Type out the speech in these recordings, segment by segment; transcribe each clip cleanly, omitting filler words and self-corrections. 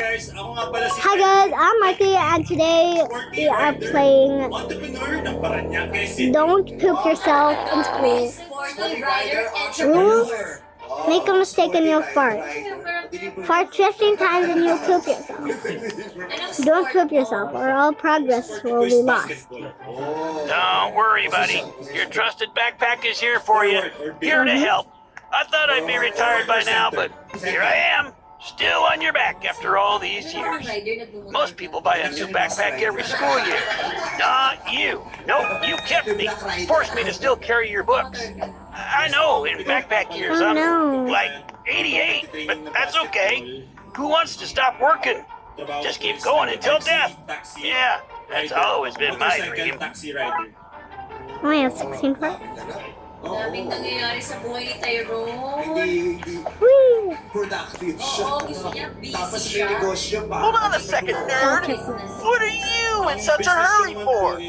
Hi guys, I'm Mikey and today we are playing Don't Poop Yourself in School. Rules: make a mistake and you'll fart. Fart 15 times and you'll poop yourself. Don't poop yourself or all progress will be lost. Don't worry, buddy. Your trusted backpack is here for you. Here to help. I thought I'd be retired by now, but here I am. Still on your back after all these years. Most people buy a new backpack every school year. Not you. Nope, you kept me. Forced me to still carry your books. I know, in backpack years, I'm like 88, but that's okay. Who wants to stop working? Just keep going until death. Yeah, that's always been my dream. I only have 16 parts. Daming nangyayari sa buhay ni Tyrone. Hindi productive siya. Oo, gusto niya busy Tapos may siya. negosyo pa. Hold on a second, nerd. What are you in such a hurry for?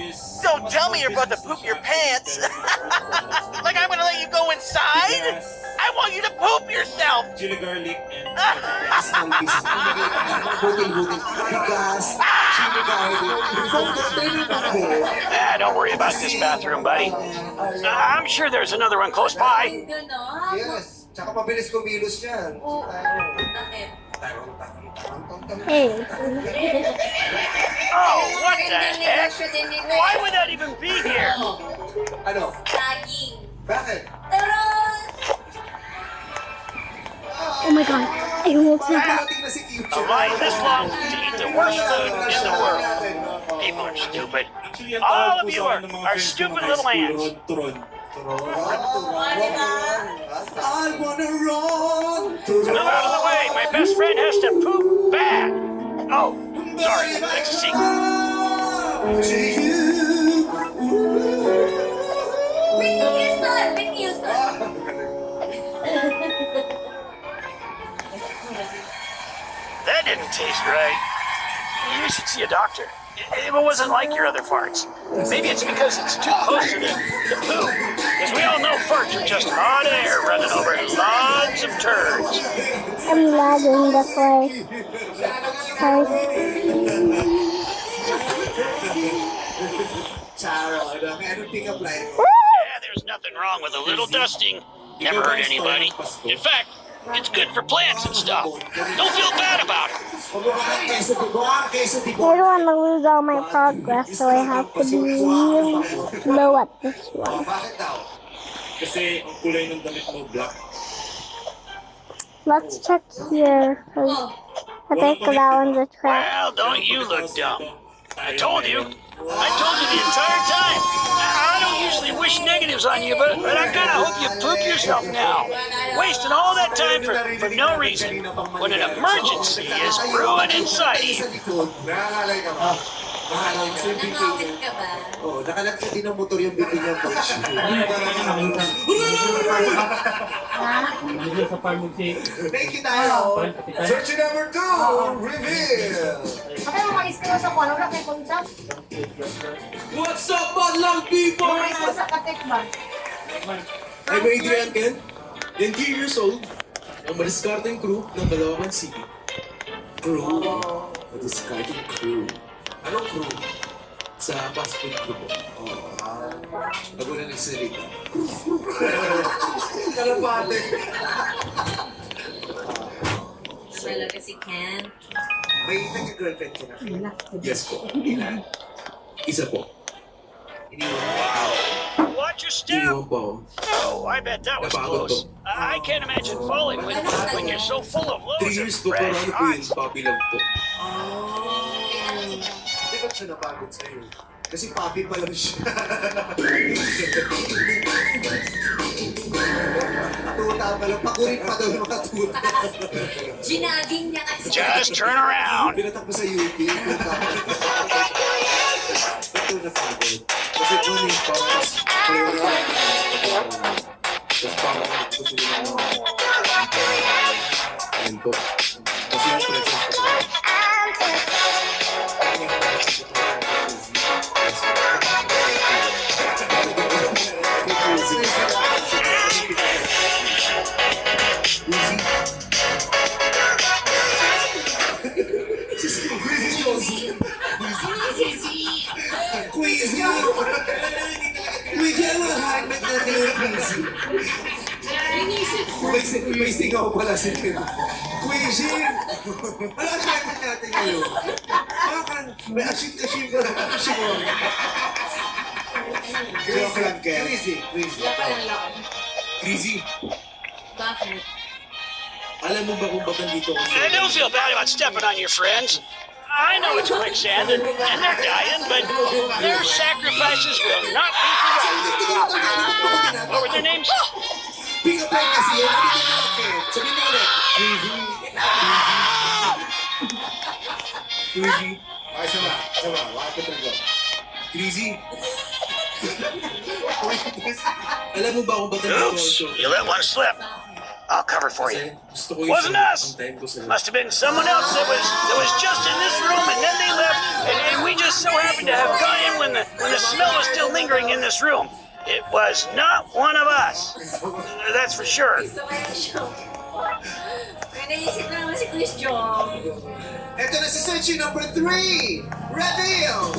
Don't tell me you're about to poop your pants. Like I'm gonna let you go inside? I want you to poop yourself. Chili garlic and butil-butil. Bigas, chili garlic. Don't worry about this bathroom, buddy. I'm sure there's another one close by. Ganon. Yes. Tsaka pabilis kumilos yan. Oo. Bakit? Hey, Oh, what the Magandang heck? negosyo din ni Why Tyrone. would that even be here? Ano? Saging. Bakit? Tyrone! oh my god, I almost had that. Dating na si Kim A line this long to eat the worst food in the world. People are stupid. All of you are stupid little ants. I wanna run. Move out of the way. My best friend has to poop bad. Oh, sorry. It's a secret. Whitney Houston! Whitney Houston! That didn't taste right. You should see a doctor. It wasn't like your other farts. Maybe it's because it's too close to the poop. Because we all know farts are just hot air running over lots of turds. I'm lagging, that's why. Sorry. Yeah, there's nothing wrong with a little dusting. Never hurt anybody. In fact, it's good for plants and stuff. Don't feel bad about it. I don't want to lose all my progress, so I have to be really slow at this one. Bakit daw? Kasi ang kulay ng damit mo black. Let's check here, because I think that one's a trap. Well, don't you look dumb. I told you. I told you the entire time. I don't usually wish negatives on you, but I kind of hope you poop yourself now. Wasting all that time for no reason when an emergency is brewing inside you. Nangangalay ka ba? Nangawit ka ba? Oo, nakalagay din ng motor yung bitin niya. Thank you tayo. Search number 2, reveal. Bakit mo mag-istiwa sa kwan? Wala kayo punta? What's up, madlang people? Mag-istiwa sa katek ba? I'm Adrian Ken, 19 years old, ang madiskarteng crew ng Caloocan City. Crew. Discarding crew. Anong crew? Sa fast food crew po. Bago na nagsalita. Kalapate. Talaga si Ken. May nagka-girlfriend ka na. Yes po. Isa po. Watch your step. Iniwan po ako. Oh, I bet that was close. I can't imagine falling when you're so full of 3 loads years of po fresh parang po yung hearts. puppy love po. Hindi ba't siya napagod sa'yo? Kasi papi pa lang siya. Tuta pa lang. Pakurit pa daw yung mga tuta. Ginaging niya kasi. Just turn around. Pinatak mo sa UP. Ito na pagod. Kasi kung yung pangkas, tapos parang gusto nila ng ayun po. Kasi yung presence ko. Easy. May sigaw pala si Ken. Quizzy! Wala siya natin ngayon. Bakit? May asin-asin ko na. Asin ko. Joke lang, Ken. Quizzy. Quizzy. Bakit? Alam mo ba kung ba't nandito ko I don't feel bad about stepping on your friends. I know it's quicksand and they're dying, but their sacrifices will not be forgotten. What were their names? Pick up line kasi yun. Dito na, Ken. Sabihin mo ulit. Quizzy. Ay, sama. Wakit na go. Quizzy. Alam mo ba kung ba't nandito Oops, ko? you let one slip. I'll cover for you. Gusto ko yung Wasn't us. Must have been someone else that was just in this room and then they left, and we just so happened to have gone in when the smell was still lingering in this room. It was not one of us. That's for sure. Gusto ko yung show. May naisip na naman si Chris Jong. Ito na si Senshi number 3! Reveal!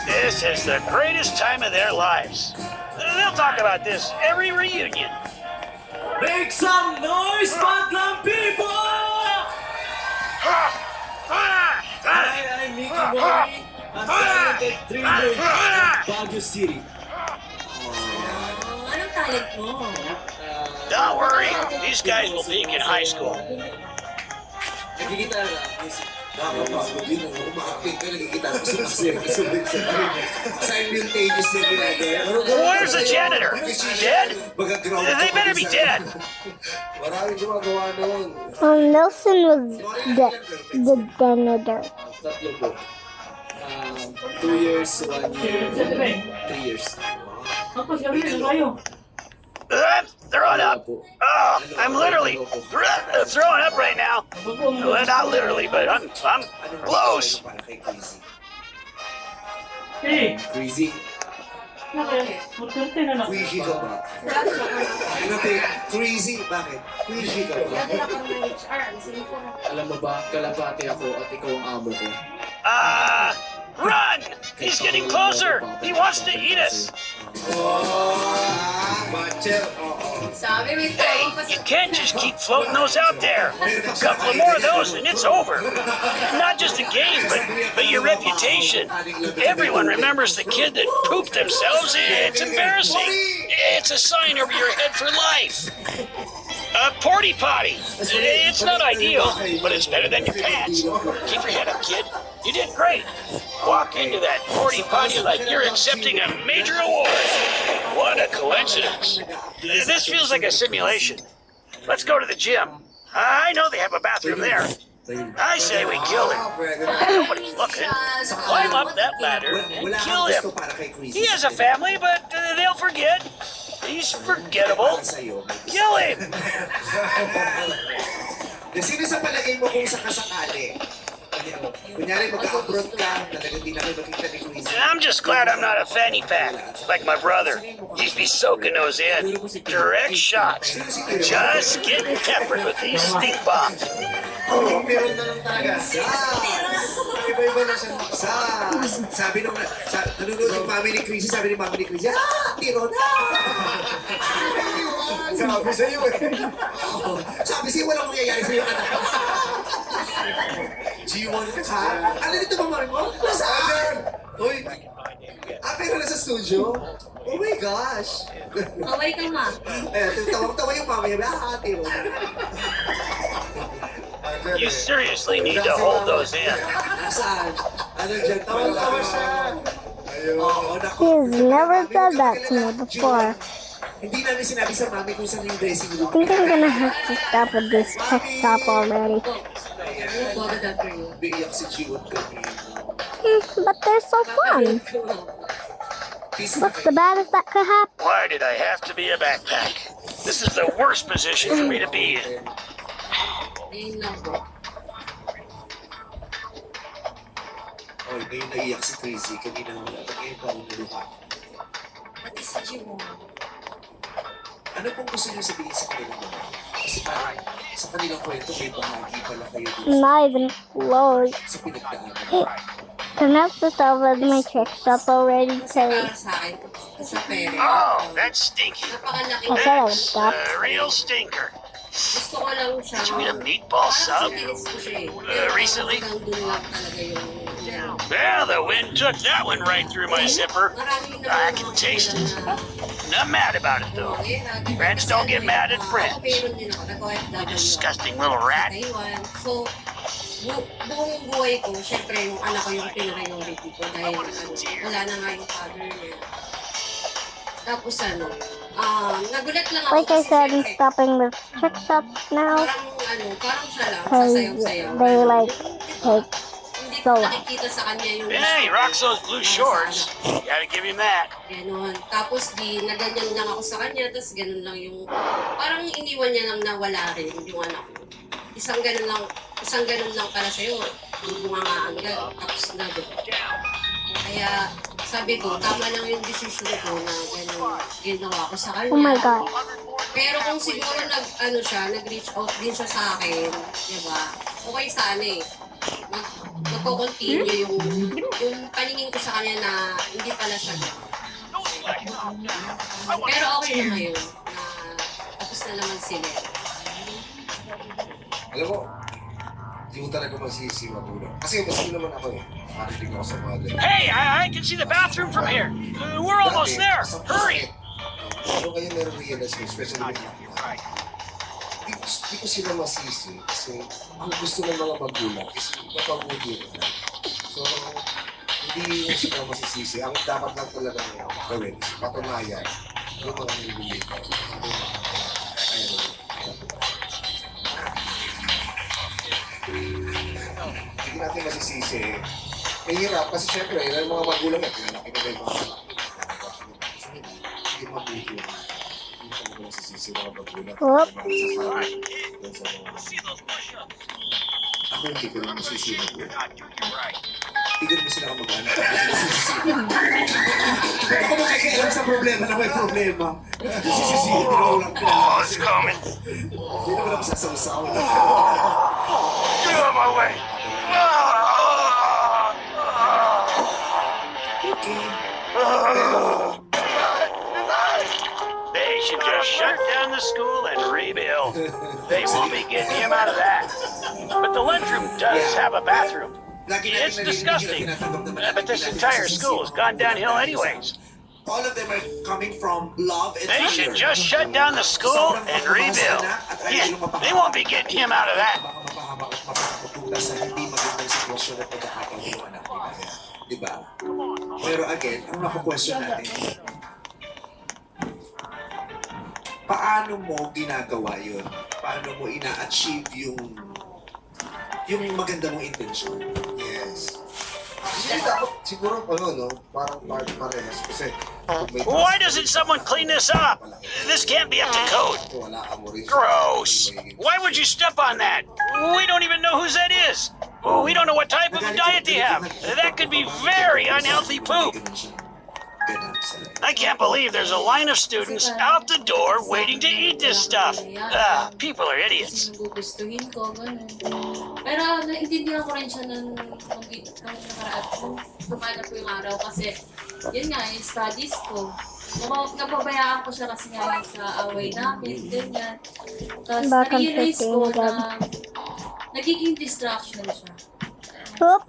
This is the greatest time of their lives. They'll talk about this every reunion. Make some noise, Madlang people! I'm Mickey Boy, a talented dreamer of Baguio City. Oh, anong talent mo? Don't worry, these guys will peak in high school. Nagigitara ka? Nakakapagod yun. Umakapit ka, nagkikita ko sa sunod sa simultaneous na ginagawa. Where's the janitor? Dead? They better be dead. Maraming gumagawa noon. Nelson was the janitor. Tatlo po. 2 years, 1 year, 3 years. I'm throwing up. Oh, I'm literally throwing up right now. Well, not literally, but I'm close. Para kay Quizzy. Hey! Quizzy? Quizzy ka ba? Ano te? Quizzy? Bakit? Quizzy ka ba? Alam mo ba, kalapati ako at ikaw ang amo ko. Run! He's getting closer. He wants to eat us. Matcher. Sabi, may Hey, tawag pa you sa... can't just keep floating those out there. A couple more of those and it's over. Not just a game, but your reputation. Everyone remembers the kid that pooped themselves. It's embarrassing. It's a sign over your head for life. A porty potty. It's not ideal, but it's better than your pants. Keep your head up, kid. You did great. Walk into that porty potty like you're accepting a major award. What a coincidence. This feels like a simulation. Let's go to the gym. I know they have a bathroom there. I say we kill him. Nobody's looking. Climb up that ladder and kill him. He has a family, but they'll forget. He's forgettable. Kill him. Sino sa palagay mo kung sakasakali? Kunyari magka-abroad ka, talagang di na kayo makita ni Quizzy. I'm just glad I'm not a fanny pack, like my brother. He'd be soaking those in. Direct shots. Just getting peppered with these stink bombs. Oo, meron na lang talaga. Iba-iba na siya. Sabi nung, nanonood yung mami ni Quizzy, sabi ni mami ni Quizzy, tiro na! Sabi sa'yo eh. Sabi sa'yo, walang mangyayari sa'yo, anak. G1 ka? Ano dito ba, mami mo? Nasaan? Uy, pero nasa studio? Oh my gosh! Away ka, ma. Tawang-tawa yung mami niya, tiro na. You seriously need to hold those in. Nasaan? Ano dyan? Tawang-tawa siya. Oo, naku. He's never said that to me before. Hindi namin sinabi sa mami kung saan yung dressing room. I think I'm gonna have to stop with this tech stop already. Bothered after you. Biiyak si G1 kanina. But they're so fun. What's the baddest that could happen? Why did I have to be a backpack? This is the worst position for me to be in. Ayun lang po. Oy, ngayon naiyak si Quizzy. Kanina wala. Ngayon pa ako naluha. Pati si Jiwon. Ano pong gusto niyo sabihin sa kanilang mga? Kasi parang sa kanilang kwento may bahagi pala kayo dun Not even close. sa pinagdaanan. Can I have to start with my trick stop already, Terry? Para sa akin, sa pere. Oh, that's stinky. Napakalaki. I said I would That's stop. a real stinker. Gusto ko lang siya. Did you eat a meatball sub? Parang ko siya eh. Recently? Hanggang dun lang talaga yung... Well, the wind took that one right through my zipper. I can taste it. Not mad about it, though. Friends don't get mad at friends. Disgusting little rat. Taiwan. So, buong buhay ko, syempre yung anak ko yung priority ko dahil wala na nga yung father niya. Tapos nagulat lang ako Like I kasi said, I'm syempre, stopping with trick shots now parang siya lang, because sasayaw-sayaw. they like take Hindi so ko long. nakikita sa kanya yung Hey, he rocks those blue shorts. Gotta give him that. Ganon. Tapos na ganyan lang ako sa kanya, tapos ganun lang yung, parang iniwan niya lang na wala rin yung anak ko. Isang ganun lang pala sa'yo. Bungangaan ka, tapos na doon. Kaya sabi ko, tama lang yung decision ko na ganun ginawa ko sa kanya. Oh my god. Pero kung siguro nag-reach out din siya sa akin, di ba? Okay sana eh. Magko-continue yung paningin ko sa kanya na hindi pala siya. Pero okay na ngayon na tapos na naman sila. Alam mo, hindi mo talaga masisi magulang. Kasi masisi naman ako eh. Marinig ako sa mga ganun. Hey, I can see the bathroom from here. We're almost there. Hurry. Ano kaya na-realize mo, especially with mga Di ko sila masisi kasi ang gusto ng mga magulang is mapabuti nila. So, hindi mo sila masisisi. Ang dapat lang talaga gawin is patunayan yung mga nilibig. Hindi natin masisisi. Mahirap kasi syempre, yung mga magulang natin, nakikita yung mga hindi mabuti. Hindi talaga masisisi mga magulang. Whoop. Ako hindi ko lang masisisi magulang. Tigil mo sila kamag-anak. Ako makikialam sa problema na may problema. Sisisi, hindi na walang Oh, it's coming. Hindi na walang sasaw-saw. Get out of my way. They should just shut down the school and rebuild. They won't be getting him out of that. But the lunchroom does have a bathroom. It's disgusting. But this entire school has gone downhill anyways. All of them are coming from love and They fear. should just shut down the school and rebuild. Yeah, they won't be getting him out of that. Baka mapahaba at mapapatutas sa hindi magandang sitwasyon at pagkakataon ng anak nila. Diba? Pero again, ang nako-question natin, paano mo ginagawa yun? Paano mo ina-achieve yung maganda mong intensyon? Yes. Siguro, no? Parang parehas. Kasi, Why doesn't someone clean this up? This can't be up to code. Gross. Why would you step on that? We don't even know whose that is. We don't know what type of a diet they have. That could be very unhealthy poop. I can't believe there's a line of students out the door waiting to eat this stuff. People are idiots. Gugustuhin ko, ganun. Pero naintindihan ko rin siya nung nakaraan. Kumana po yung araw kasi yun nga, yung studies ko. Napabayaan ko siya kasi nga sa away namin, ganyan. Tapos Bakit na-realize ko kasi, na nagiging distraction siya. Whoop.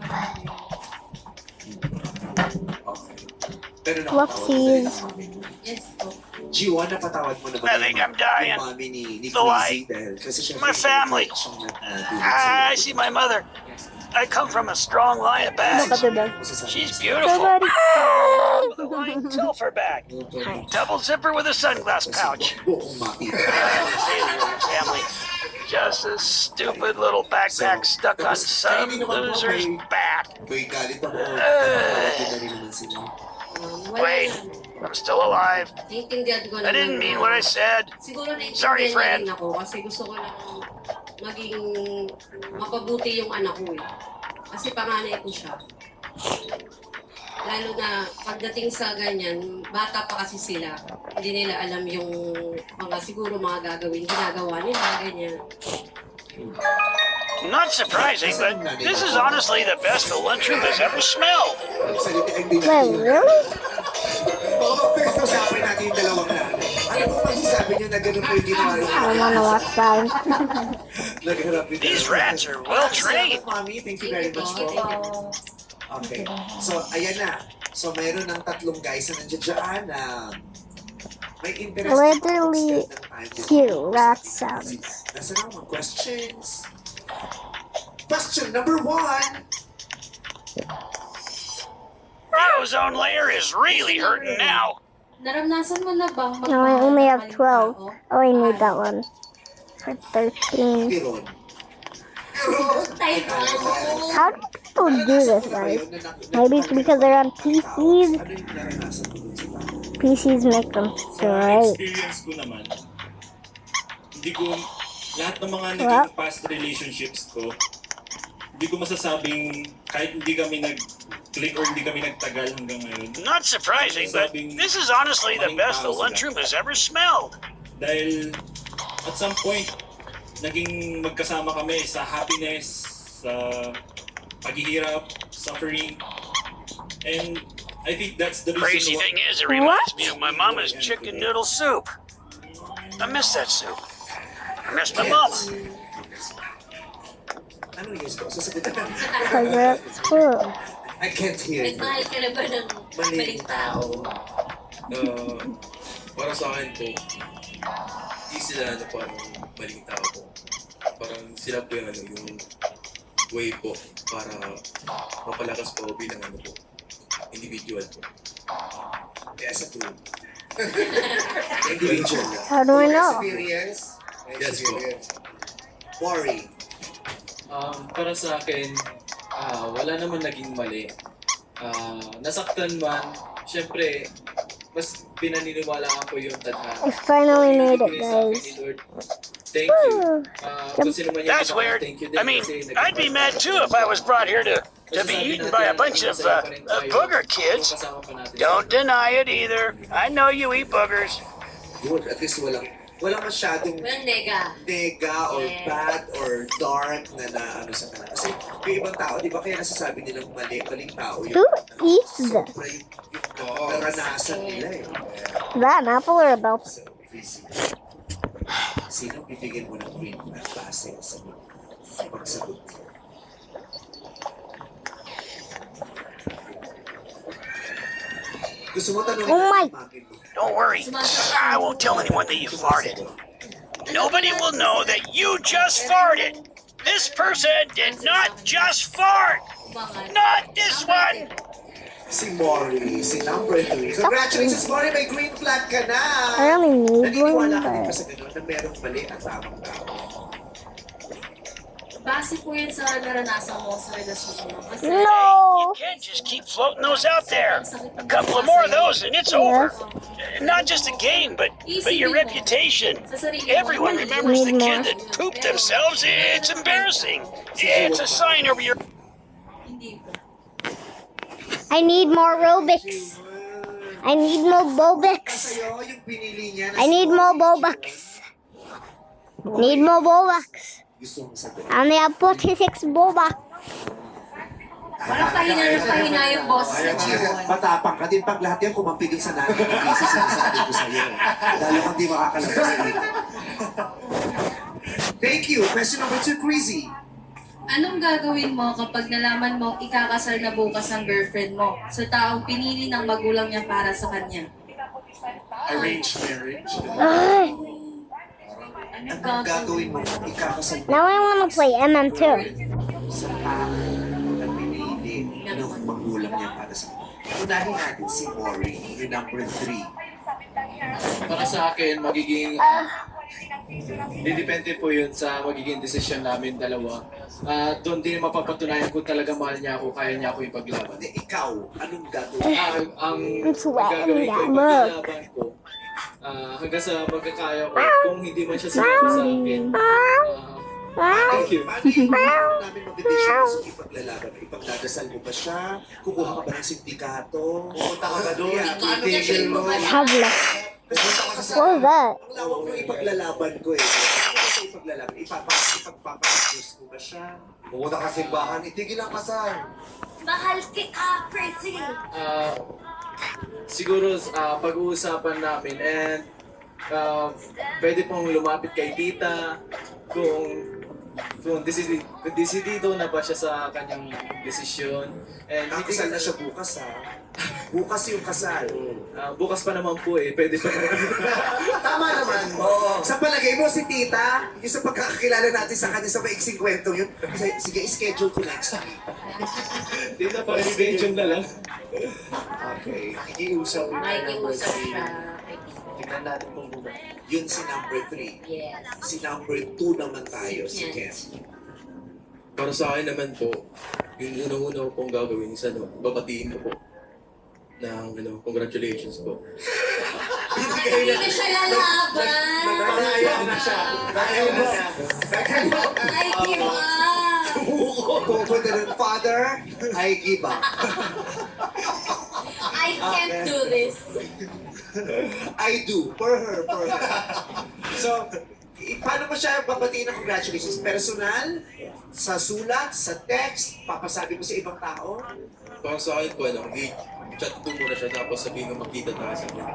Pero Whoopsies. Yes po. G1, napatawad mo naman I think I'm dying. yung mami ni The Crazy light. dahil kasi syempre, My family. I see my mother. I come from a strong line of Look at bags. the bag. She's beautiful. Somebody. With a line Telfer bag. Double zipper with a sunglass pouch. Buong mami. Family. Just a stupid little backpack stuck on some loser's back. May galit ako. Hindi na rin naman sila. Wala Wait, na. I'm still alive. Naiintindihan ko I naman didn't mean na- what I said. Siguro naiintindihan Sorry, niya friend. rin ako kasi gusto ko lang maging mapabuti yung anak ko eh. Kasi panganay ko siya. Lalo na pagdating sa ganyan, bata pa kasi sila. Hindi nila alam yung mga siguro mga gagawin, ginagawa nila, ganyan. Not surprising, but this is honestly the best the lunchroom has ever smelled. Salita, hindi Wait, really? Baka mag-first usapin natin yung dalawang nanay. Ano Ano ba masasabi niyo na ganun po yung ginawa niyo? I don't wanna watch that. Nagharap niyo. These rats are well trained. Mommy, thank you very much po. Okay. So, ayan na. So, mayroon ng 3 guys na nandiyan dyan na may interest. Literally cute rat sounds. Nasa na mga questions? Question number 1. The ozone layer is really hurting now. Naranasan mo na bang No, I only have 12. Oh, I need that one. For 13. Piron. Piron! How do people do this, guys? Maybe it's because they're on PCs. Ano yung naranasan ko dun sa tao? PCs make them Sa straight. experience ko naman, hindi ko, lahat ng mga What? naging past relationships ko, hindi ko masasabing kahit hindi kami nag-click or hindi kami nagtagal hanggang ngayon. Not surprising, but this is honestly the best the lunchroom has ever smelled. Dahil at some point, naging magkasama kami sa happiness, sa paghihirap, suffering, and I think that's the Crazy reason why. thing is, it reminds me of my mama's chicken noodle soup. I miss that soup. I miss my mama. Ano yun? Sasagutin ka. Because that's cool. I can't hear you. Nagmahal ka na ba ng maling tao? Para sa akin po, hindi sila ano parang maling tao po. Parang sila po yung ano, yung way po para mapalakas po bilang ano po, individual po. Yes, a clue. Individual. How do I know? Experience. Yes, po. Worry. Para sa akin, wala naman naging mali. Nasaktan man, syempre, mas pinaniniwalaan ko yung tadhana. I finally made it, Binigay sa akin guys. ni Lord. Thank you. Woo. Kung sino man yung That's ginawa, weird. thank you din I mean, kasi I'd be mad too if I was brought here to be eaten by a bunch of booger kids. Don't deny it either. I know you eat boogers. Good. At least walang masyadong Walang nega. nega or Yes. bad or dark na ano sa kanila. Kasi yung ibang tao, di ba kaya nasasabi nilang maling tao Who eats this? yung naranasan nila eh. Is that an apple or a bell? So, easy. Sino bibigyan mo ng green at base sa pagsagot? Gusto mo tanongin Oh my- natin, Maki mo? Don't worry. I won't tell anyone that you farted. Nobody will know that you just farted. This person did not just fart. Not this one. Si Mori, si number 3. Congratulations, Mori! May green flag ka na! I only need one, Naniniwala ka din ba but sa ganun na merong mali at tamang tao? Base po yan sa naranasan mo sa relasyon mo. Kasi You no. can't just keep floating those out there. A couple of more of those and it's over. Not just a game, but your reputation. Everyone remembers the kid that pooped themselves. It's embarrassing. It's a sign over your... hindi po. I need more Robux. I need more Bobux. Sa'yo, yung pinili niya na I need more Bobux. Need more Bobux. gusto mong sagot. I only have 46 Bobux. Parang pahina yung boses ng Chiron. Matapang ka din pag lahat yan kumampigil sa nanay ng thesis na sabi ko sa'yo. Lalo kang di makakalabas dito. Thank you. Question number 2, Crazy. Anong gagawin mo kapag nalaman mong ikakasal na bukas ang girlfriend mo sa taong pinili ng magulang niya para sa kanya? Arranged marriage. Ugh. Anong gagawin mo? Ikakasal mo Now I want to play MM2. sa tao na pinili ng magulang niya para sa unahin natin si Mori, yung number 3. Para sa akin, magiging... Didepende po yun sa magiging desisyon namin dalawa. Doon din mapapatunayan kung talaga mahal niya ako, kaya niya ako ipaglaban. Hindi, ikaw, anong gagawin? Ang It's wet gagawin ko, in that ipaglaban ko. Hanggang sa magkakaya ko, kung hindi man siya sinabi sa akin. Thank you. Paano namin mag-decision sa ipaglalaban? Ipagdadasal mo ba siya? Kukuha ka ba ng sindikato? Pupunta ka ba doon? Paano gagawin mo ba? Tablet. Pupunta ka sa What was that? Ang lawak ng ipaglalaban ko eh. Ano ba sa ipaglalaban? Ipagpapakos mo ba siya? Pupunta ka sa simbahan, itigil ang kasal. Mahal kita, Percy. Siguro pag-uusapan namin and pwede pong lumapit kay tita kung decidido na ba siya sa kanyang desisyon. And Kakasal na siya bukas, ha? Bukas yung kasal. bukas pa naman po pwede pa naman. Tama naman. Oo. Sa palagay mo, si tita, yung sa pagkakakilala natin sa kanya sa maiksing kwento yun, sige, schedule ko next week. Tita, pa-schedule na lang. Okay. Ikiusap yung number Nakikiusap 3. siya. Tignan natin kung yun si number 3. Yes. Si number 2 naman tayo, si Ken. Para sa akin naman po, yung unang-una ko pong gagawin is babatiin ko po ng congratulations po. Hindi na siya lalaban. Ayaw na siya. Ayaw na siya. I give up. Pupunta ng father, I give up. I can't do this. I do. For her. So, paano mo siya babatiin ng congratulations? Personal? Sa sulat? Sa text? Papasabi mo sa ibang tao? Para sa akin po, i-chat ko muna siya tapos sabihin ko magkita tayo sa kanya.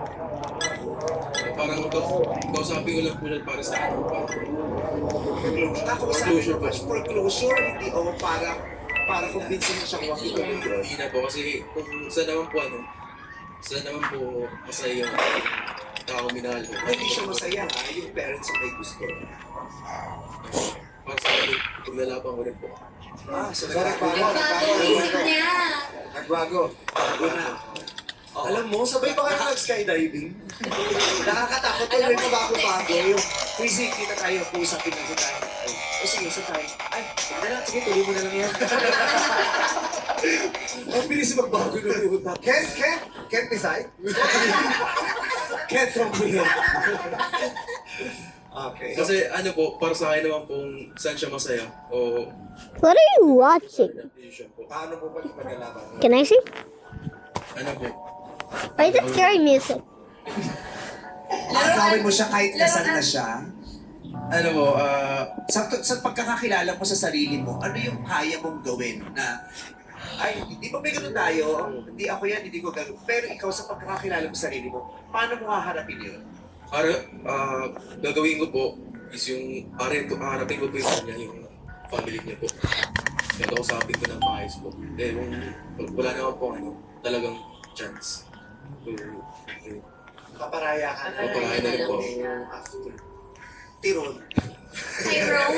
Parang kausapin ko lang po siya para sa ano. Ako sabi mo, for closure, hindi o para convincing mo siya kung wakil ko. Hindi na po kasi kung saan naman po masaya yung tao minahal ko. Hindi siya masaya, ha? Yung parents ang may gusto. Para sa akin, paglalaban ko rin po. So nagbago. Nagbago ang isip niya. Nagbago. Bago na. Alam mo, sabay ba kayo nag-skydiving? Nakakatakot to rin na bago-bago. Crazy, kita tayo, pusapin natin tayo. O sige, saan tayo? Ay, hindi na, sige, tuloy mo na lang yan. Ang bilis magbago na pumunta. Can't decide? Can't comprehend. Okay. Kasi ano po, para sa akin naman kung saan siya masaya o What are you watching? decision po. Paano po ba ito maglalaban? Can I see? Ano po, Why is it scary music? Gawin mo siya kahit kasal na siya. ano po, Sa pagkakakilala mo sa sarili mo, ano yung kaya mong gawin na ay, hindi pa may ganun tayo, hindi ako yan, hindi ko gagawin. Pero ikaw sa pagkakakilala mo sa sarili mo, paano mo haharapin yun? gagawin ko po is yung harapin ko po yung kanya, yung family niya po. Kakausapin ko ng maayos po. Kung wala naman po talagang chance. So, Paparaya ka na. Paparaya na rin po. After. Tiron.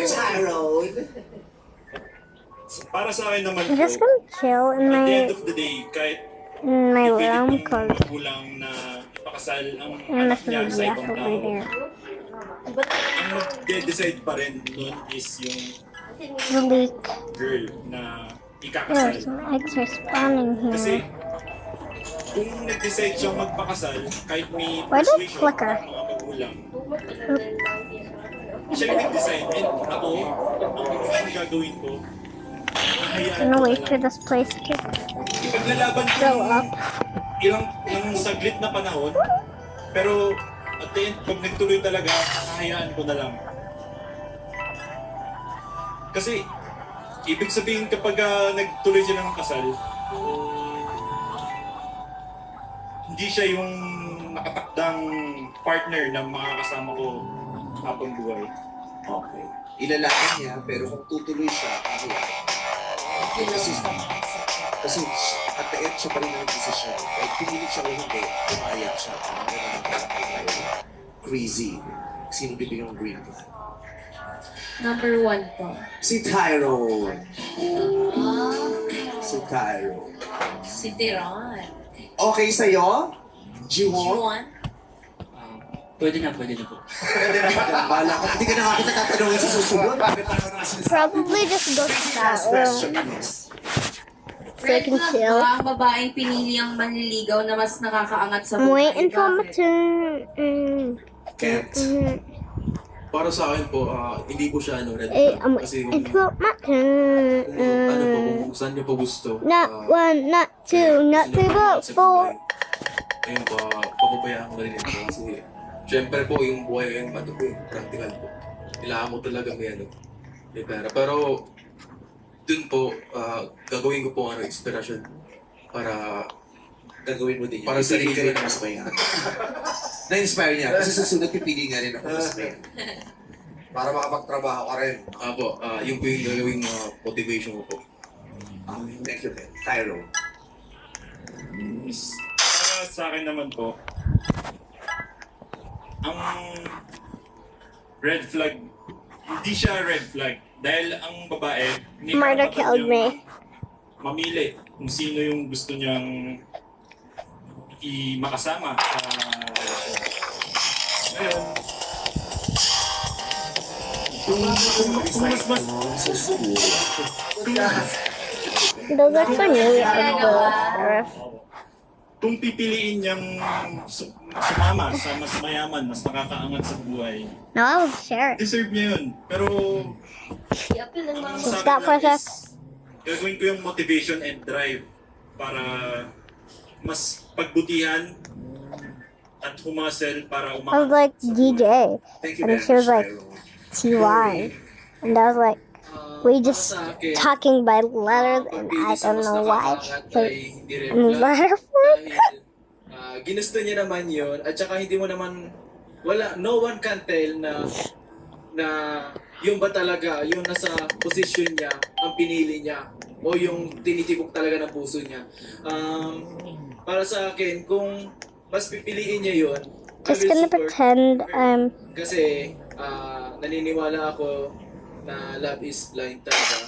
Tyrone. Para sa akin naman I'm just po, gonna chill in at the end my of the day, kahit room ipilit ng cause magulang na ipakasal ang I'm anak not niya gonna sa be ibang over tao, there. ang mag-decide pa rin nun is yung The leak. girl na ikakasal. There's some eggs are spawning Kasi here. kung nag-decide siyang magpakasal, kahit may Why did it persuasion flicker? ng mga magulang, siya yung nag-decide. And ako, ang gagawin ko, I'm gonna wait for this place to ipaglalaban ko go yung up. ilang saglit na panahon, pero at the end, pag nagtuloy talaga, hahayaan ko na lang. Kasi, ibig sabihin kapag nagtuloy sila ng kasal, hindi siya yung nakatakdang partner ng mga kasama ko habang buhay. Okay. Ilalakan niya, pero kung tutuloy siya, kasi at the end siya pa rin ang decision. Kahit pinilit siya o hindi, pumayag siya. Crazy. Sino bibigyan ng green flag? Number 1 po. Si Tyrone. Si Tyrone. Si Tiron. Okay sa'yo? Jiwon? Juan. Pwede na po. Bala ko, hindi ka na ako natatanungin sa susunod. Bakit ako na sinasabi? Probably just go to that Last question, room please. so I can chill. Ang babaeng pinili ang manliligaw na mas nakakaangat sa I'm buhay. waiting for my Bakit? turn. Kent. para sa akin po, hindi po siya red Hey, flag. I'm Kasi waiting kung, for my turn. kung saan niyo po gusto. Not one, not two, not three, but four. Ayun po, papabayaan ko na rin ito. Kasi, syempre po, yung buhay yung practical po. Kailangan mo talaga may pera. Pero, dun po, gagawin ko po inspirasyon para Gagawin mo din yan. Para sa Ibigay ka sarili. rin ng mas bayan. Na-inspire niya. Kasi sa sunod, pipili nga rin ako sa kanya. Para makapagtrabaho ka rin. Apo, yung po yung gagawing motivation ko po. Thank you, Ken. Tyro. Para sa akin naman po, ang red flag, hindi siya red flag. Dahil ang babae, hindi Murder karapatan killed me. niyang mamili kung sino yung gusto niyang makasama sa relasyon. Ngayon, kung mas Those are for me. Sheriff. kung pipiliin niyang sumama sa mas mayaman, mas nakakaangat sa buhay, No, I was sheriff. deserve niya yun. Pero Is that process? gagawin ko yung motivation and drive para mas pagbutihan at humasel para I was umangat. like DJ, Thank you and very she was much, like Tyro. TY, and I was like, we just Para sa akin, talking by letters, and pagpili I sa don't mas know why. nakakaangat But ay hindi red in flag. letter form? Dahil ginusto niya naman yun at saka hindi mo naman no one can tell na yung ba talaga yung nasa posisyon niya ang pinili niya o yung tinitibok talaga ng puso niya. Para sa akin, kung mas pipiliin niya yun, I Just will gonna support pretend her. Kasi naniniwala ako na love is blind talaga.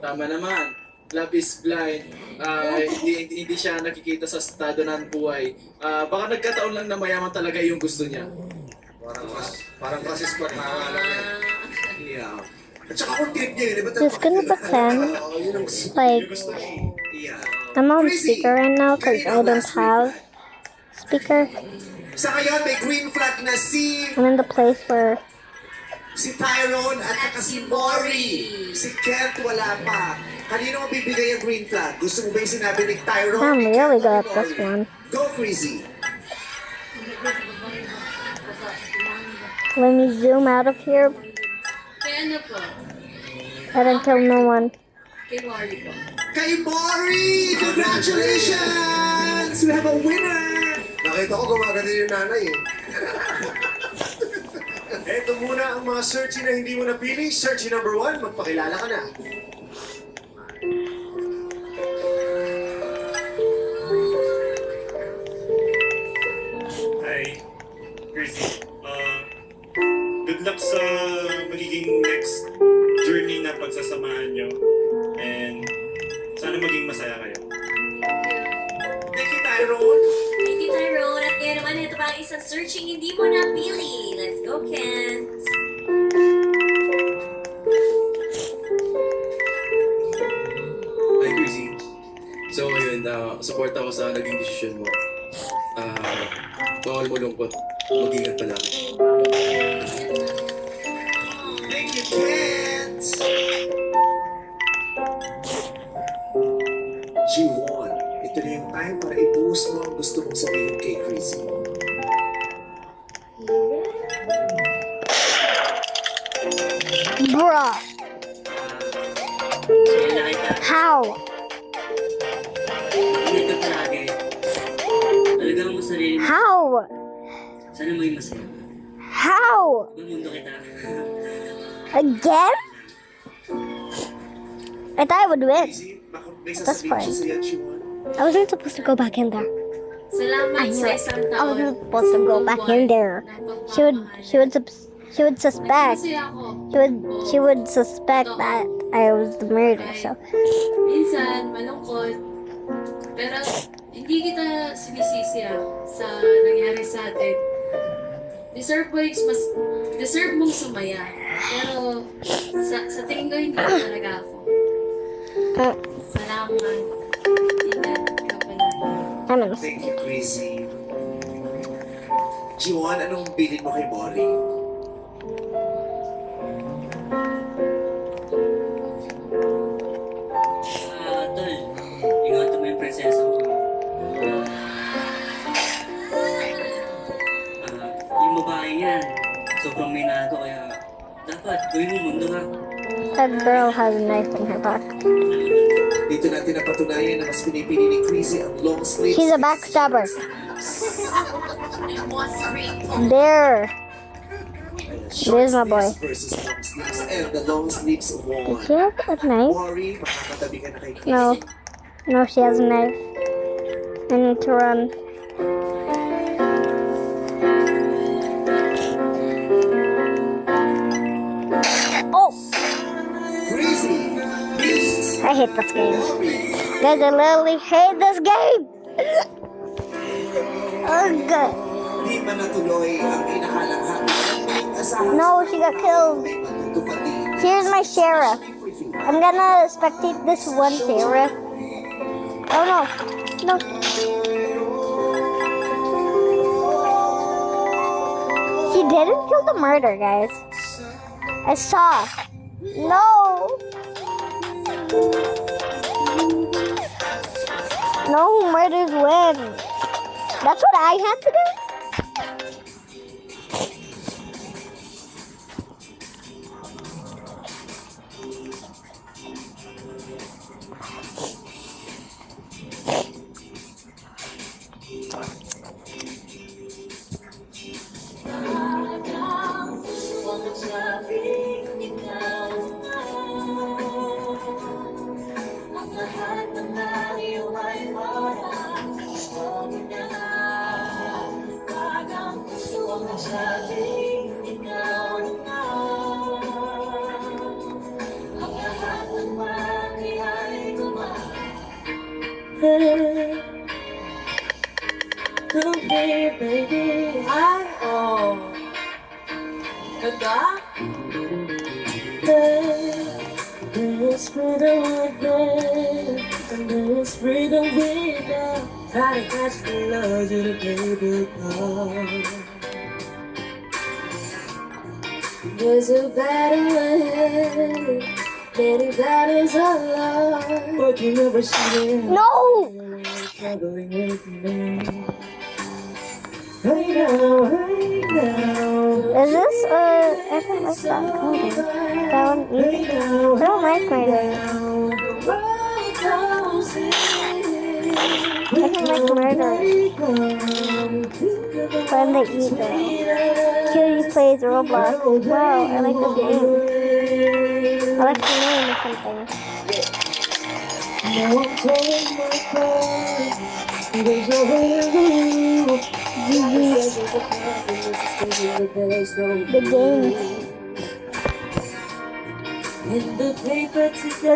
Tama naman. Love is blind. Hindi siya nakikita sa estado ng buhay. Baka nagkataon lang na mayaman talaga yung gusto niya. Parang process pa na Yeah. At saka kung trip niya yun, iba't Just gonna pretend yun ang gusto. like Yeah. I'm on speaker right now because I don't have speaker. Sa ngayon, may green flag na si I'm in the place where Tyrone at saka si Mori. Si Kent wala pa. Kanino mo bibigay ang green flag? Gusto mo ba yung sinabi ni Tyrone? I'm ni really Kent, good o at ni this Mori? one. Go crazy. Let me zoom out of here. Kaya ano po? I didn't kill no one. Kay Mari po. Kay Mori! Congratulations! We have a winner! Nakita ko gumaganda yung nanay eh. Ito muna ang mga searchy na hindi mo napili. Searchy number 1, magpakilala ka na. Hi, Chrissy. Good luck sa magiging next journey na pagsasamahan nyo. And sana maging masaya kayo. Thank you, Tyrone. Thank you, Tyrone. At kaya naman, ito pa ang isang searching hindi mo napili. Let's go, Kent. Hi, Chrissy. So, ayun, support ako sa naging desisyon mo. Bawal mo lungkot. Mag-ingat pa lang. Thank you, Kent. G1, ito na yung time para i-boost mo ang gusto mong sabihin kay Crazy. Bruh. How? Dito palagi. Talagang mo sarili mo. How? Sana maging masaya. How? Ibang mundo kita. Again? I thought I would win. Crazy, may That's sasabihin fine. siya sa'yo, G1. I wasn't supposed to go back in there. Salamat sa isang I taon. wasn't supposed to go back in there. She would suspect. Masaya ako. She would suspect that I was the murderer. So Minsan, malungkot. Pero, hindi kita sinisisi sa nangyari sa atin. Deserve mong sumaya. Pero, sa tingin ko, hindi talaga ako. Salamat. Ingat ka palagi. I'm in. Thank you, Crazy. G1, anong bilin mo kay Mori? Tol, ingatan mo yung prinsesa mo. Yung babae niyan, sobrang minado kaya dapat gawin mo mundo ha. That girl has a knife in her back. Dito natin napatunayan na mas pinipili ni Chrissy ang long sleeves. She's a backstabber. There. There's my boy. Versus long sleeves and the long sleeves won. Does she have a knife? Worry, makakatabi ka na kay Chrissy. No. No, she has a knife. I need to run. Oh! Chrissy beats I hate this game. Guys, I literally hate this game! Ugh. Di ba natuloy ang inakalang happy ending? Asahan No, she got killed. ay matutupad din. Here's my sheriff. I'm gonna spectate this one sheriff. Oh no. No. She didn't kill the murder, guys. I saw. No. No, murders win. That's what I had to do? Ay, oh. Ganda? There's freedom within, and there's freedom without. Try to catch the love to the baby love. There's a battle ahead, many battles are lost, but you never see it. No! Struggling with me. Right now, right now. Is this I don't like that movie. That one either. I don't like murder. I don't like murder. When they eat it. Cutie plays Roblox. Wow, I like the game. I like the name or something. No, I'm telling my friends, there's no way to lose. The game. In the paper Let's go!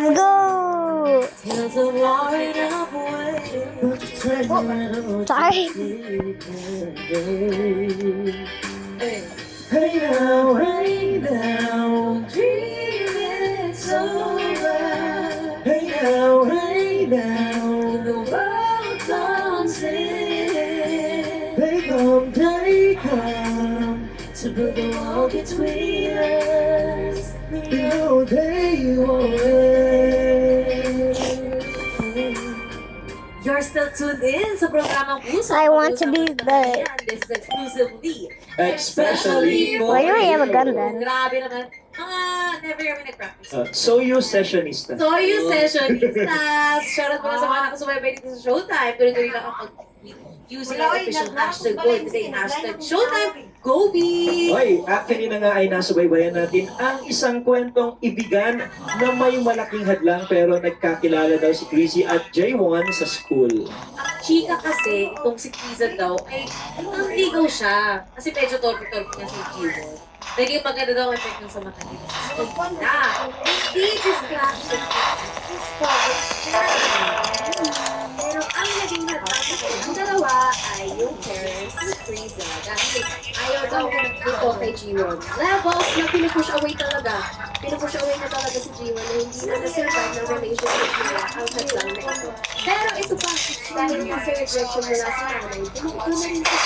tells a line of way. Sorry. Hey now, dream it's over. Hey now, the world dancing. They come to build the wall between us. No, they won't win. You're still tuned in sa programang Puso. I want to be the... This is exclusively. Especially Why do I have a gun then? Grabe naman. Never kami nag-practice. Soyo Sessionista. So, yung sessionistas, shoutout mo na sa mga nakasubaybay dito sa Showtime. Tuloy-tuloy lang ang using our official hashtag for today, hashtag Showtime, Gobi! Hoy, actually na nga ay nasubaybayan natin ang isang kwentong ibigan na may malaking hadlang pero nagkakilala daw si Chrissy at J1 sa school. Ang chika kasi, itong si Kiza daw, ay ang ligaw siya. Kasi medyo torpe-torpe niya si J1. Naging maganda daw ang effect ng sa mata dito sa school na. Hindi distraction. Is pero ang naging hadlang sa kanilang dalawa ay yung parents ni Frieza. Dahil ayaw daw dito kay G1. Levels na pinupush away talaga. Pinupush away na talaga si G1 na hindi na nasurvive ng relationship nila ang hadlang na ito. Pero ito pa, dahil nga sa rejection nila sa nanay, tumuko na rin sa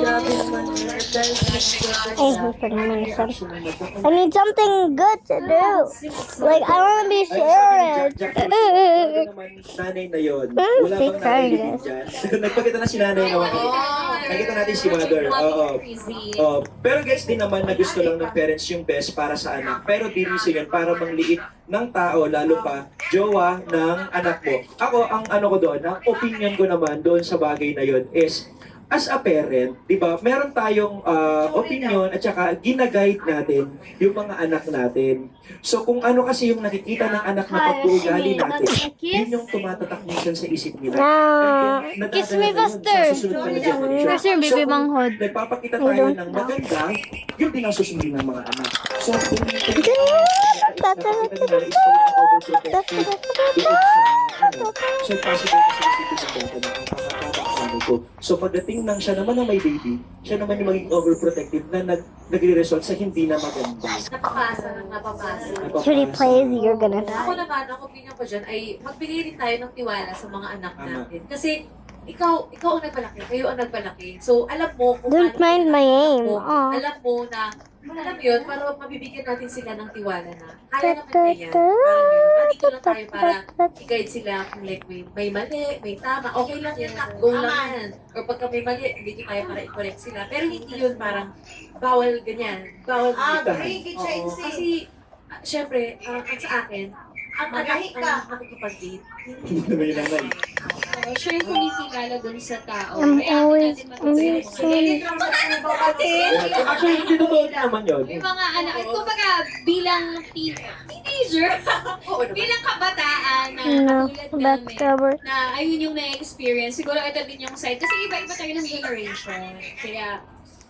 Grabe naman. I need something good to do. Like, I want to be sheriff. Nanay na yun. Wala bang nanay dyan? Nagpakita na si nanay naman. nakita natin si mother. Oo. Pero gets din naman na gusto lang ng parents yung best para sa anak. Pero di reason yun para mangliit ng tao, lalo pa jowa ng anak mo. Ako, ang ano ko doon, ang opinion ko naman doon sa bagay na yun is, as a parent, di ba, meron tayong opinion at saka ginaguide natin yung mga anak natin. So kung ano kasi yung nakikita ng anak na pag-uugali natin, yun yung tumatatak minsan sa isip nila. And then, Kiss me nadadala na yun sa faster. susunod na generation. Faster, baby So, kung manghod. nagpapakita tayo ng maganda, yun din ang susundin ng mga anak. So kung so possible kasi isipin ng bata na ang pakakatakaan ko. So pagdating ng siya naman na may baby, siya naman yung maging overprotective na nagre-result sa hindi na maganda. Napapasa. Cutie plays, you're gonna Ako die. naman, ang opinion ko dyan ay magbigay din tayo ng tiwala sa mga anak natin. Kasi ikaw ang nagpalaki, kayo ang nagpalaki. So, alam mo kung Don't mind my aim. mo, Oh. alam mo na, alam mo yun, para mabibigyan natin sila ng tiwala na, kaya naman kaya. Parang gano'n. Nandito lang tayo para i-guide sila kung like may mali, may tama. Okay lang yan, go lang yan. Or pagka may mali, dito tayo para i-correct sila. Pero hindi yun parang bawal ganyan. Bawal ganyan. Oo. Kasi, syempre, ang sa akin, ang anak ang makikipag-date. Hindi naman yung nanay. Siya yung kumikilala dun sa tao. I'm Kaya always natin matutunan. Actually, hindi totoo naman yun. May mga anak, kumbaga bilang teenager, bilang kabataan na No, katulad namin, backstabber. na ayun yung na-experience. Siguro ito din yung side. Kasi iba-iba tayo ng generation. Kaya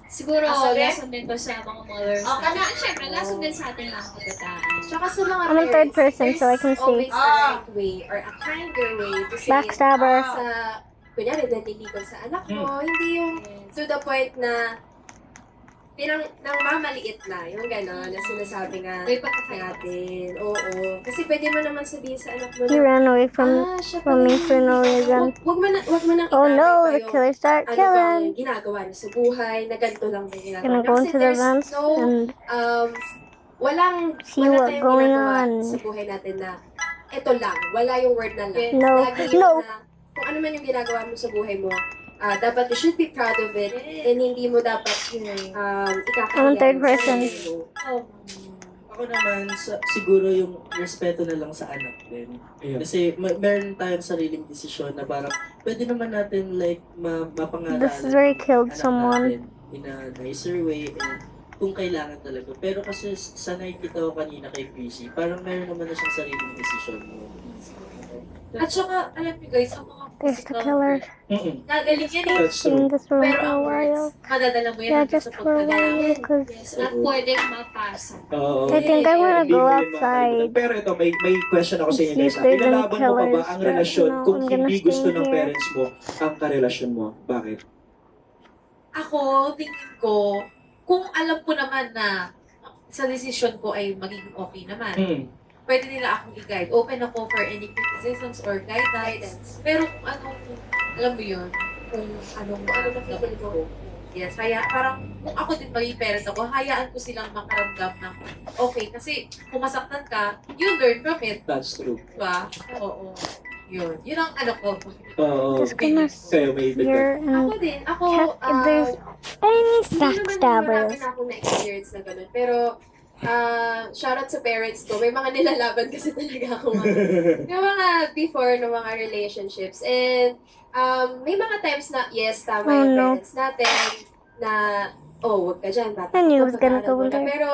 siguro lesson din to sa mga mothers. Na, syempre, lesson din sa ating mga kabataan. Tsaka sa mga I'm a third parents, person, so I can there's always see. a right way or a kinder way to say Backstabber. sa, kunyari, naniligon sa anak mo, hindi yung to the point na nang mamaliit na, yung gano'n, na sinasabi nga May pagkakaiba. natin. Oo. Kasi pwede mo naman sabihin sa anak mo He na, ran away from siya me pala for no yun. reason. Wag mo nang Oh itanay no, pa the yung killer start ano killing. bang ginagawa niya sa buhay, na ganito lang ba yung ginagawa Gonna niya. go Kasi into the there's vents no, and walang see wala what tayong going ginagawa on. sa buhay natin na ito lang, wala yung word na lang. No, Lagi yun no. na kung ano man yung ginagawa mo sa buhay mo, dapat you should be proud of it and hindi mo dapat ikakahiya. I'm a third person. Ako naman, siguro yung respeto na lang sa anak din. Yeah. Kasi meron tayong sariling desisyon na parang pwede naman natin like mapangaralan This is where he killed anak someone. natin in a nicer way and kung kailangan talaga. Pero kasi sa nakikita ko kanina kay Chrissy, parang meron naman na siyang sariling desisyon. At saka, alam niyo guys, ang mga There's the physical killer. gagaling yan eh. That's In true. this room Pero for a ang while. words, madadala mo yan Yeah, hanggang just sa for a while pagkagalaman. because Na pwedeng mapasa. Oo. I think I wanna Hindi go mo yun outside. makakalimutan. Pero ito, may question ako sa inyo guys. If there's any Pinalaban mo pa ba killers, ang but relasyon no, kung I'm gonna hindi gusto stay ng here. parents mo ang karelasyon mo? Bakit? Ako, tingin ko, kung alam ko naman na sa decision ko ay magiging okay naman, pwede nila akong i-guide. Open ako for any criticisms or guidance. Pero kung anong, alam mo yun, kung anong nakikita ko. Yes, kaya parang kung ako din maging parent ako, hayaan ko silang makaramdam ng okay. Kasi kung masaktan ka, you learn from it. That's true. Diba? Oo. Yun. Yun ang ano ko. Oo. Just gonna Kayo may here Ako and din. Ako, check if there's any hindi naman backstabbers. marami na akong na-experience na ganun. Pero, shoutout sa parents ko. May mga nilalaban kasi talaga ako. Yung mga before ng mga relationships. And, may mga times na, yes, tama Oh, yung no. parents natin na, wag ka dyan, bata I knew it was ka, gonna pag-aaral go mo na. there. Pero,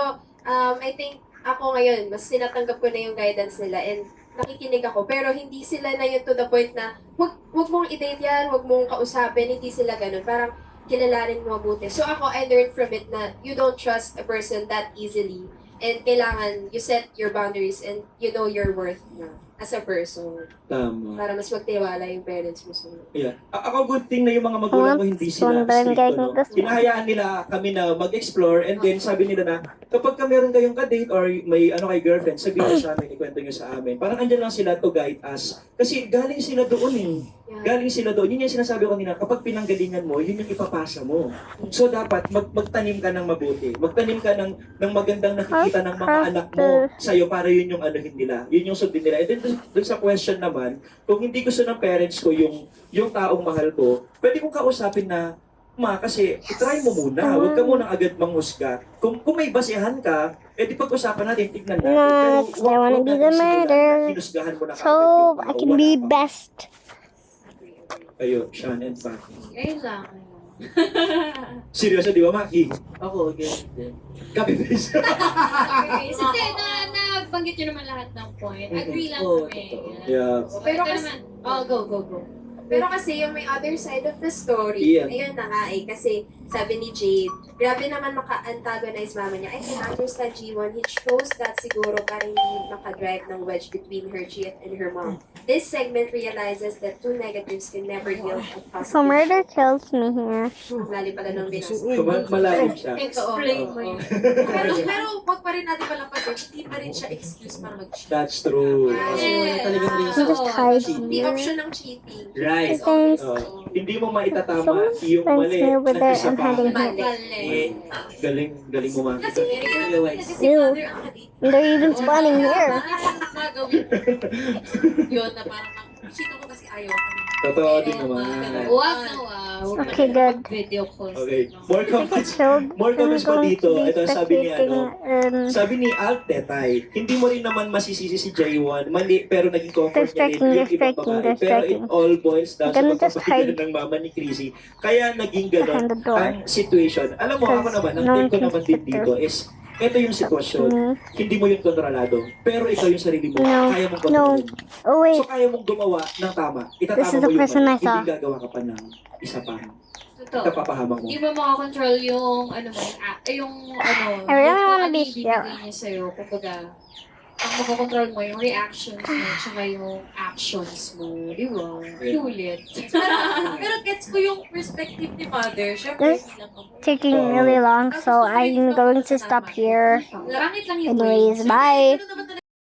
I think, ako ngayon, mas tinatanggap ko na yung guidance nila and nakikinig ako. Pero hindi sila na yun to the point na, wag mong i-date yan, wag mong kausapin, hindi sila ganun. Parang, kilalanin mo mabuti. So ako, I learned from it na you don't trust a person that easily. And kailangan you set your boundaries and you know your worth na as a person. Tama. Para mas magtiwala yung parents mo sa Yeah. Ako good thing na yung mga magulang ko hindi sila Sundan strict. guys, No? gusto. Hinahayaan nila kami na mag-explore and then sabi nila na kapag ka meron kayong ka-date or may kay girlfriend, sabihin nyo sa amin, ikwento nyo sa amin. Parang andyan lang sila to guide us. Kasi galing sila doon eh. Galing sila doon. Yun yung sinasabi ko kanina, kapag pinanggalingan mo, yun yung ipapasa mo. So dapat magtanim ka ng mabuti. Magtanim ka ng magandang nakikita ng mga anak mo sa'yo para yun yung anuhin nila. Yun yung sundin nila. And then dun sa question naman, kung hindi gusto ng parents ko yung taong mahal ko, pwede kong kausapin na kasi try mo muna. Huwag ka muna agad manghusga. Kung may basehan ka, di pag-usapan natin, tignan natin. Next, I wanna be the murderer. Hinusgahan mo na So I can be best. Kayo, Sean and Maki. Ayun lang. Seryoso, di ba, Maki? Ako, ganyan din. Copy-paste. Hindi, nabanggit nyo naman lahat ng point. Agree lang kami. Yeah. Pero Ito kasi, naman. Oh, go. pero kasi yung may other side of the story, Yeah. ayun na nga eh, kasi sabi ni Jade, grabe naman maka-antagonize mama niya. I can understand G1, he chose that siguro para hindi makadrive ng wedge between her GF and her mom. This segment realizes that two negatives can never yield a So positive. murder kills me here. Lalim pala nung binasa. Malalim siya. Explain mo yun. pero wag pa rin natin palampasin, hindi pa rin siya excuse para mag-cheat. That's true. Talagang I'm reason. just hiding Hindi here. option ng cheating. Right. Thanks. Hindi mo maitatama yung Friends mali. me over there. Nag-isa I'm pa. hiding here. Mali. Galing mo, Maki. Kasi kasi Ew. mother ang kadate. They're even spawning here. Gagawin yun na parang cheat ako kasi ayaw ako. Totoo din naman. Huwag na wag. Okay, good. Video calls. Okay. More comments. Killed. More comments pa I'm going dito. to be Ito sabi ni spectating, sabi ni Alt Tetay, hindi mo rin naman masisisi si J1. Mali, pero naging comfort niya rin yung ibang babae. they're Pero it striking. all boils down sa Gonna just pagpapagilan hide ng mama ni Chrissy. Kaya naging gano'n behind the door. ang situation. Alam mo, ako naman, ang no take ko one can naman din sit dito is, ito yung sitwasyon. Mm. Hindi mo yung kontrolado. Pero ikaw yung sarili mo. No. Kaya mong No. kontrolin. Oh wait. So kaya mong gumawa ng tama. This Itatama is mo the yung person mali. I saw. Hindi gagawa ka pa ng isa pa. Totoo. Napapahamak mo. Hindi mo makakontrol yung yung I really yung wanna kung be ano yung here. ibibigay niya sa'yo. Kumbaga, ang makakontrol mo yung reactions mo, tsaka yung actions mo. Di ba? Ulit. Pero gets ko yung perspective ni mother. Syempre, This bilang ako. taking really long, so I'm going to stop here. Pangit lang yung Anyways, bye. Ano naman